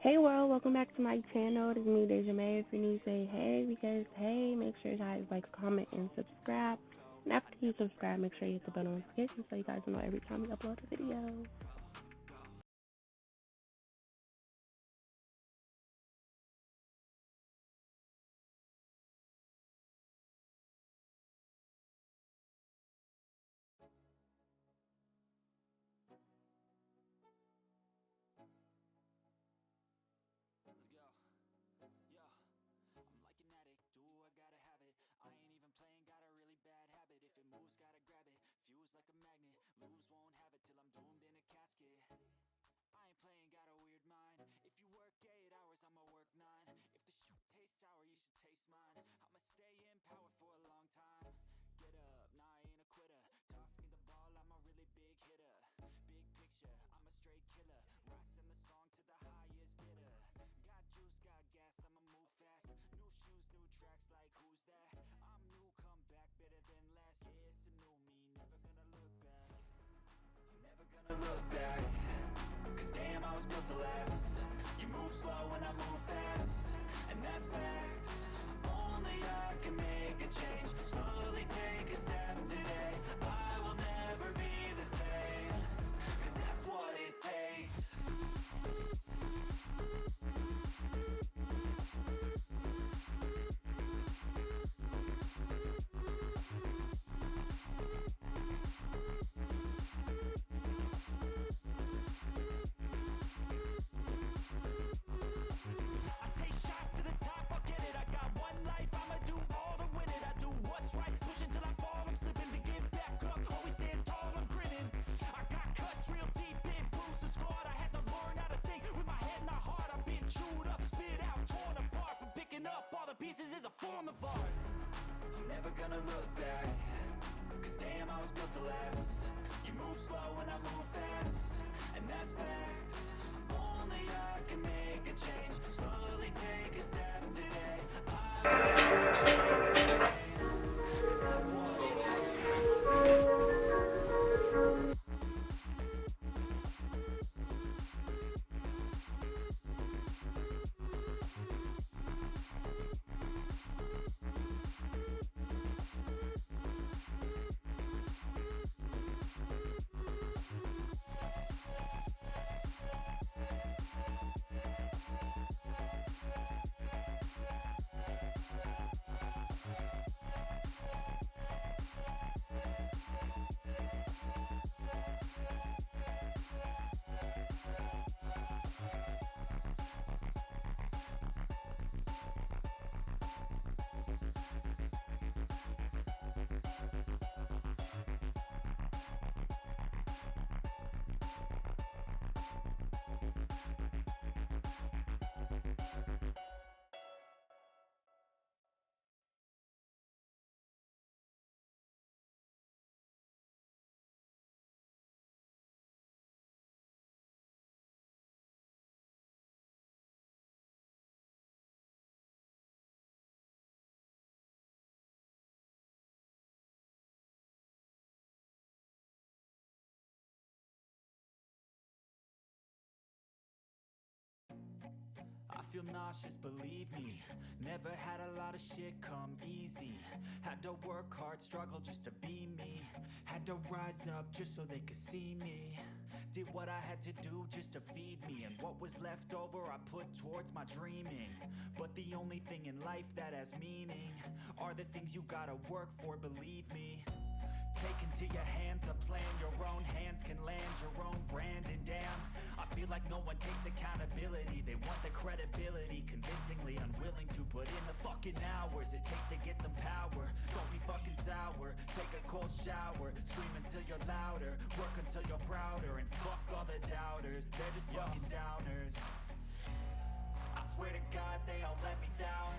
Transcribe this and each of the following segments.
Hey world, welcome back to my channel. It is me, DaijaMae. If you're new, say hey because hey, make sure you guys like, comment, and subscribe. And after you subscribe, make sure you hit the bell notification so you guys know every time we upload a video. Look back, cause damn I was built to last. You move slow and I move fast, and that's facts. Only I can make a change, slowly take a step today. I will never be the same, cause that's what it takes. Pieces is a form of art. I'm never gonna look back, cause damn I was built to last. You move slow and I move fast, and that's facts. Only I can make a change, slowly take a step today. Cause that's what it takes. I feel nauseous, believe me. Never had a lot of shit come easy. Had to work hard, struggle just to be me. Had to rise up just so they could see me. Did what I had to do just to feed me, and what was left over I put towards my dreaming. But the only thing in life that has meaning are the things you gotta work for, believe me. Take into your hands a plan, your own hands can land your own brand. And damn, I feel like no one takes accountability. They want the credibility, convincingly unwilling to put in the fucking hours it takes to get some power. Don't be fucking sour, take a cold shower. Scream until you're louder, work until you're prouder. And fuck all the doubters, they're just fucking downers. I swear to God they all let me down.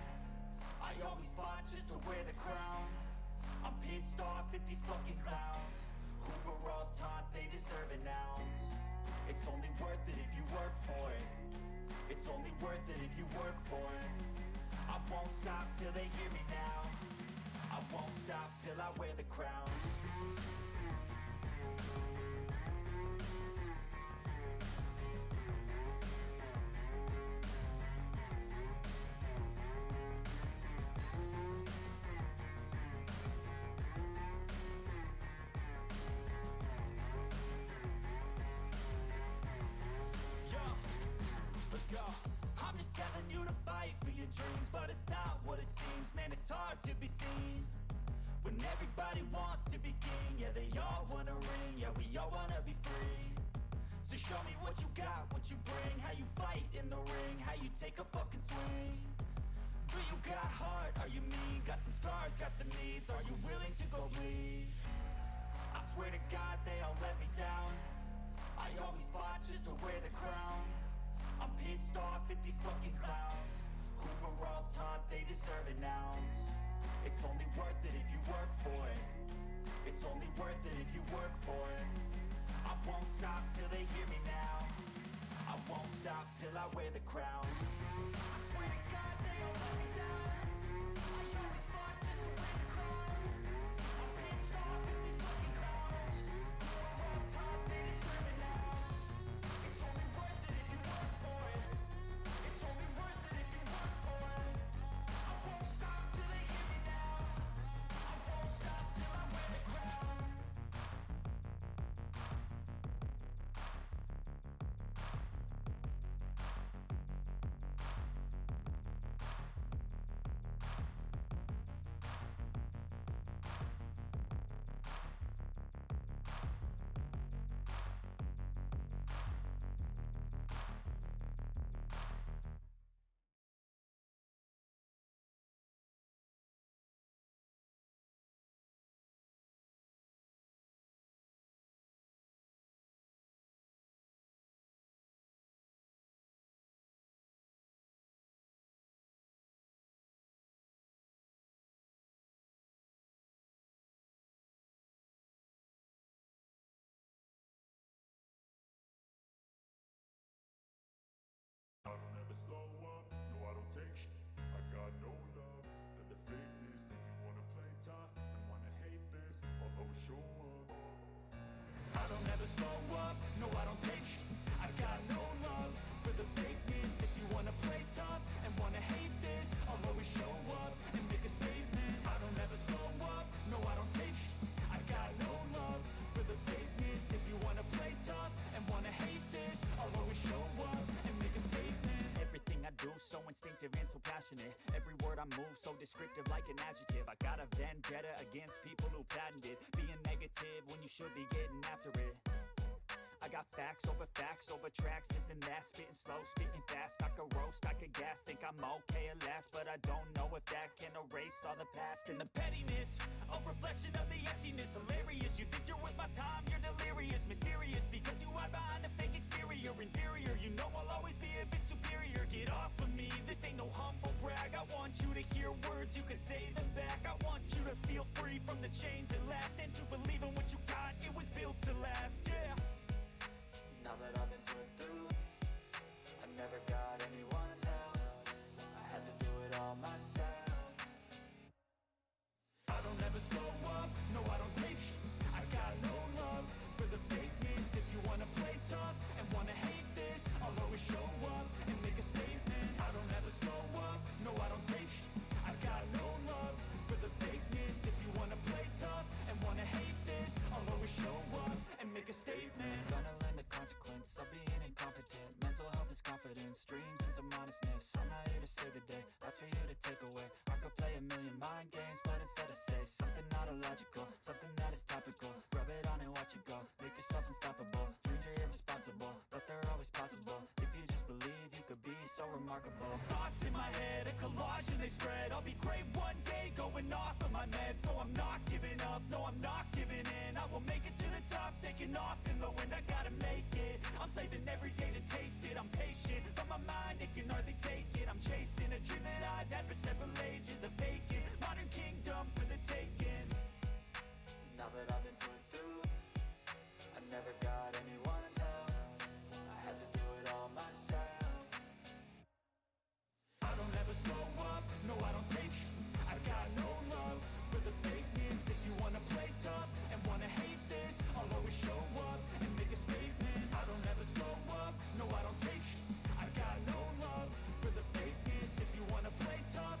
I always fought just to wear the crown. I'm pissed off at these fucking clowns who were all taught they deserve an ounce. It's only worth it if you work for it. It's only worth it if you work for it. I won't stop till they hear me now. I won't stop till I wear the crown. everybody wants to be king. Yeah, they all wanna ring, yeah, we all wanna be free. So show me what you got, what you bring, how you fight in the ring, how you take a fucking swing. Do you got heart, are you mean? Got some scars, got some needs, are you willing to go bleed? I swear to God they all let me down. I always fought just to wear the crown. I'm pissed off at these fucking clowns who were all taught they deserve an ounce. It's only worth it if you work for it. It's only worth it if you work for it. I won't stop till they hear me now. I won't stop till I wear the crown. I swear to God they all let me down. I always fought just to wear the crown. I'm pissed off at these fucking clowns who were all taught they deserve an ounce. It's only worth it if you work for it. It's only worth it if you work for it. I won't stop till they hear me now. I won't stop till I wear the crown. I don't ever slow up, no I don't take shit. I got no love for the fakeness. If you wanna play tough and wanna hate this, I'll always show up. I don't ever slow up, no I don't take shit. I got no love for the fakeness. If you wanna play tough and wanna hate this, I'll always show up and make a statement. I don't ever slow up, no I don't take shit. I got no love for the fakeness. If you wanna play tough and wanna hate this, I'll always show up and make a statement. Everything I do so instinctive and so passionate. Every word I move so descriptive like an adjective. I got a vendetta against people who patented being negative when you should be getting after it. I got facts over tracks, this and that. Spitting slow, spitting fast. I could roast, I could gas. Think I'm okay at last, but I don't know if that can erase all the past. And the pettiness, a reflection of the emptiness. Hilarious, you think you're worth my time, you're delirious. Mysterious, because you hide behind a fake exterior. Inferior, you know I'll always be a bit superior. Get off of me, this ain't no humble brag. I want you to hear words, you can say them back. I want you to feel free from the chains that last, and to believe in what you got, it was built to last, yeah. Now that I've been put through, I never got anyone's help. I had to do it all myself. I don't ever slow up, no I don't take shit. I got no love for the fakeness. If you wanna play tough and wanna hate this, I'll always show up and make a statement. I don't ever slow up, no I don't take shit. I got no love for the fakeness. If you wanna play tough and wanna hate this, I'll always show up and make a statement. Gonna learn the consequence of being incompetent. Mental health is confidence, dreams and some honestness. I'm not here to save the day, that's for you to take away. I could play a million mind games, but instead I say something not illogical, something that is topical. Rub it on and watch it go, make yourself unstoppable. Dreams are irresponsible, but they're always possible. If you just believe, you could be so remarkable. Thoughts in my head, a collage and they spread. I'll be great one day, going off of my meds. No, I'm not giving up, no, I'm not giving in. I will make it to the top, taking off in the wind. I gotta make it, I'm saving every day to taste it. I'm patient, but my mind, it can hardly take it. I'm chasing a dream that I've had for several ages. A vacant, modern kingdom for the taking. Now that I've been put through, I never got anyone's help. I had to do it all myself. I don't ever slow up, no I don't take shit. I got no love for the fakeness. If you wanna play tough and wanna hate this, I'll always show up and make a statement. I don't ever slow up, no I don't take shit. I got no love for the fakeness. If you wanna play tough